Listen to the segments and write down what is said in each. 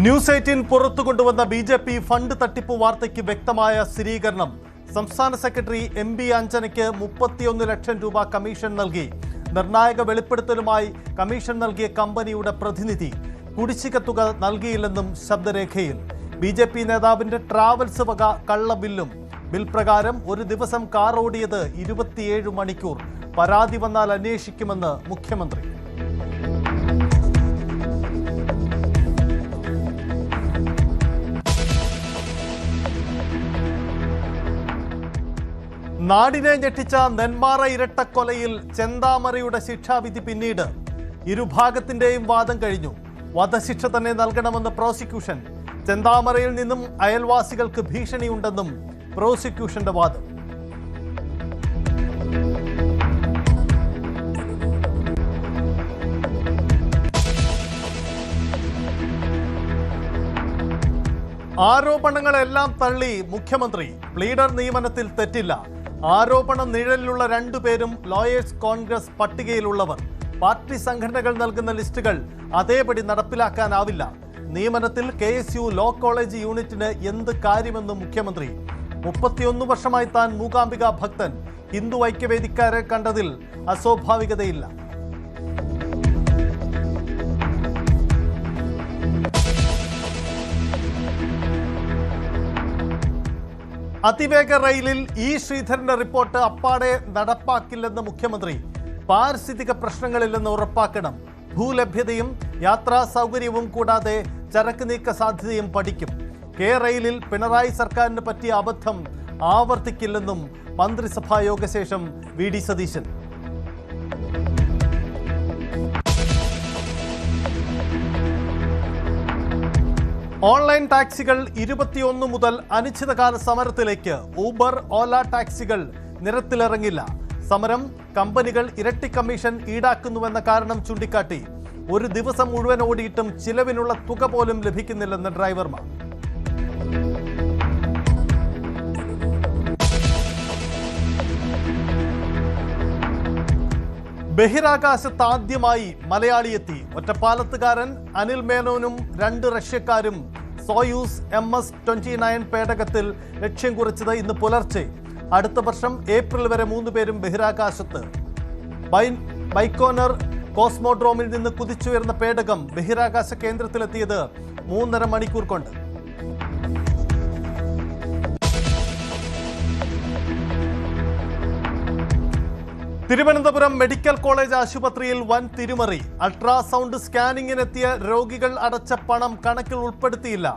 News 18 പുറത്തുകൊണ്ടുവന്ന BJP. Fund തട്ടിപ്പ് വാർത്തയ്ക്ക് വ്യക്തമായ സ്ഥിരീകരണം. സംസ്ഥാന സെക്രട്ടറി എം.ബി. അഞ്ജനയ്ക്ക് 31 ലക്ഷം രൂപ കമ്മീഷൻ നൽകി. നിർണായക വെളിപ്പെടുത്തലുമായി കമ്മീഷൻ നൽകിയ കമ്പനിയുടെ പ്രതിനിധി കുടിശ്ശിക തുക നൽകിയില്ലെന്നും ശബ്ദരേഖയിൽ. ബി.ജെ.പി. നേതാവിന്റെ ട്രാവൽസ് വക കള്ളബില്ലും. ബിൽ പ്രകാരം ഒരു ദിവസം കാർ ഓടിയത് 27 മണിക്കൂർ. പരാതി വന്നാൽ അന്വേഷിക്കുമെന്ന് മുഖ്യമന്ത്രി. നാടിനെ ഞെട്ടിച്ച നെന്മാറ ഇരട്ടക്കൊലയിൽ ചെന്താമരയുടെ ശിക്ഷാവിധി പിന്നീട്. ഇരുഭാഗത്തിന്റെയും വാദം കഴിഞ്ഞു. വധശിക്ഷ തന്നെ നൽകണമെന്ന് പ്രോസിക്യൂഷൻ. ചെന്താമരയിൽ നിന്നും അയൽവാസികൾക്ക് ഭീഷണിയുണ്ടെന്നും പ്രോസിക്യൂഷന്റെ വാദം. ആരോപണങ്ങളെല്ലാം തള്ളി മുഖ്യമന്ത്രി. പ്ലീഡർ നിയമനത്തിൽ തെറ്റില്ല. ആരോപണം നിഴലിലുള്ള 2 പേരും ലോയേഴ്സ് കോൺഗ്രസ് പട്ടികയിലുള്ളവർ. പാർട്ടി സംഘടനകൾ നൽകുന്ന ലിസ്റ്റുകൾ അതേപടി നടപ്പിലാക്കാനാവില്ല. നിയമനത്തിൽ KSU ലോ കോളേജ് യൂണിറ്റിന് എന്ത് കാര്യമെന്ന് മുഖ്യമന്ത്രി. 31 വർഷമായി താൻ മൂകാംബിക ഭക്തൻ. ഹിന്ദു ഐക്യവേദിക്കാരെ കണ്ടതിൽ അസ്വാഭാവികതയില്ല. അതിവേഗ റെയിലിൽ ശ്രീധരന്റെ റിപ്പോർട്ട് അപ്പാടെ നടപ്പാക്കില്ലെന്ന് മുഖ്യമന്ത്രി. പാരിസ്ഥിതിക പ്രശ്നങ്ങളില്ലെന്ന് ഉറപ്പാക്കണം. ഭൂലഭ്യതയും യാത്രാ സൗകര്യവും കൂടാതെ ചരക്ക് നീക്ക സാധ്യതയും പഠിക്കും. റെയിലിൽ പിണറായി സർക്കാരിന് പറ്റിയ അബദ്ധം ആവർത്തിക്കില്ലെന്നും മന്ത്രിസഭാ യോഗശേഷം VD സതീശൻ. ഓൺലൈൻ ടാക്സികൾ 21 മുതൽ അനിശ്ചിതകാല സമരത്തിലേക്ക്. ഊബർ, ഓല ടാക്സികൾ നിരത്തിലിറങ്ങില്ല. സമരം കമ്പനികൾ ഇരട്ടി കമ്മീഷൻ ഈടാക്കുന്നുവെന്ന കാരണം ചൂണ്ടിക്കാട്ടി. ഒരു ദിവസം മുഴുവൻ ഓടിയിട്ടും ചിലവിനുള്ള തുക പോലും ലഭിക്കുന്നില്ലെന്ന് ഡ്രൈവർമാർ. ബഹിരാകാശത്ത് ആദ്യമായി മലയാളിയെത്തി. ഒറ്റപ്പാലത്തുകാരൻ അനിൽ മേനോനും 2 റഷ്യക്കാരും സോയൂസ് MS-29 പേടകത്തിൽ ലക്ഷ്യം കുറിച്ചത് ഇന്ന് പുലർച്ചെ. അടുത്ത വർഷം ഏപ്രിൽ വരെ 3 പേരും ബഹിരാകാശത്ത്. ബൈക്കോനർ കോസ്മോഡ്രോമിൽ നിന്ന് കുതിച്ചുയർന്ന പേടകം ബഹിരാകാശ കേന്ദ്രത്തിലെത്തിയത് 3.5 മണിക്കൂർ കൊണ്ട്. തിരുവനന്തപുരം മെഡിക്കൽ കോളേജ് ആശുപത്രിയിൽ വൻ തിരിമറി. അൾട്രാസൗണ്ട് സ്കാനിങ്ങിനെത്തിയ രോഗികൾ അടച്ച പണം കണക്കിൽ ഉൾപ്പെടുത്തിയില്ല.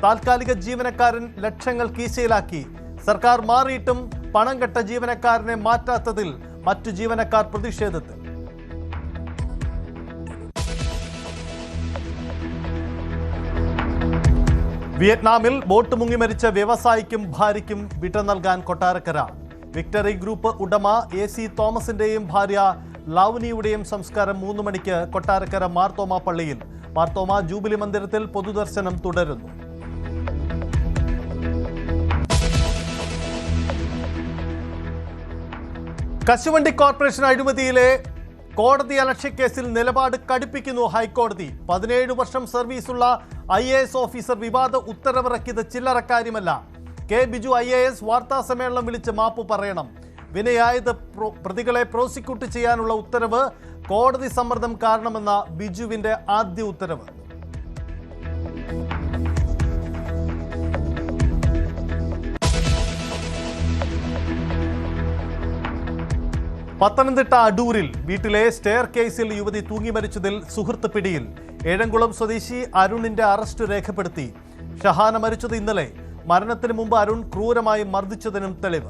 താൽക്കാലിക ജീവനക്കാരൻ ലക്ഷങ്ങൾ കീശയിലാക്കി. സർക്കാർ മാറിയിട്ടും പണം കെട്ട ജീവനക്കാരനെ മാറ്റാത്തതിൽ മറ്റു ജീവനക്കാർ പ്രതിഷേധത്തിൽ. വിയറ്റ്നാമിൽ ബോട്ട് മുങ്ങി മരിച്ച വ്യവസായിക്കും ഭാര്യയ്ക്കും വിട നൽകാൻ കൊട്ടാരക്കര. വിക്ടറി ഗ്രൂപ്പ് ഉടമ AC തോമസിന്റെയും ഭാര്യ ലവ്നിയുടെയും സംസ്കാരം 3 മണിക്ക് കൊട്ടാരക്കര മാർത്തോമ പള്ളിയിൽ. മാർത്തോമ ജൂബിലി മന്ദിരത്തിൽ പൊതുദർശനം തുടരുന്നു. കശുവണ്ടി കോർപ്പറേഷൻ അഴിമതിയിലെ കോടതി അലക്ഷ്യക്കേസിൽ നിലപാട് കടുപ്പിക്കുന്നു ഹൈക്കോടതി. 17 വർഷം സർവീസുള്ള IAS ഓഫീസർ വിവാദ ഉത്തരവിറക്കിയത് ചില്ലറക്കാര്യമല്ല. K. ബിജു IAS വാർത്താ സമ്മേളനം വിളിച്ച് മാപ്പ് പറയണം. വിനയായത് പ്രതികളെ പ്രോസിക്യൂട്ട് ചെയ്യാനുള്ള ഉത്തരവ് കോടതി സമ്മർദ്ദം കാരണമെന്ന ബിജുവിന്റെ ആദ്യ ഉത്തരവ്. പത്തനംതിട്ട അടൂരിൽ വീട്ടിലെ സ്റ്റെയർ കേസിൽ യുവതി തൂങ്ങി മരിച്ചതിൽ സുഹൃത്ത് പിടിയിൽ. ഏഴംകുളം സ്വദേശി അരുണിന്റെ അറസ്റ്റ് രേഖപ്പെടുത്തി. ഷഹാന മരിച്ചത് ഇന്നലെ. മരണത്തിന് മുമ്പ് അരുൺ ക്രൂരമായി മർദ്ദിച്ചതിനും തെളിവ്.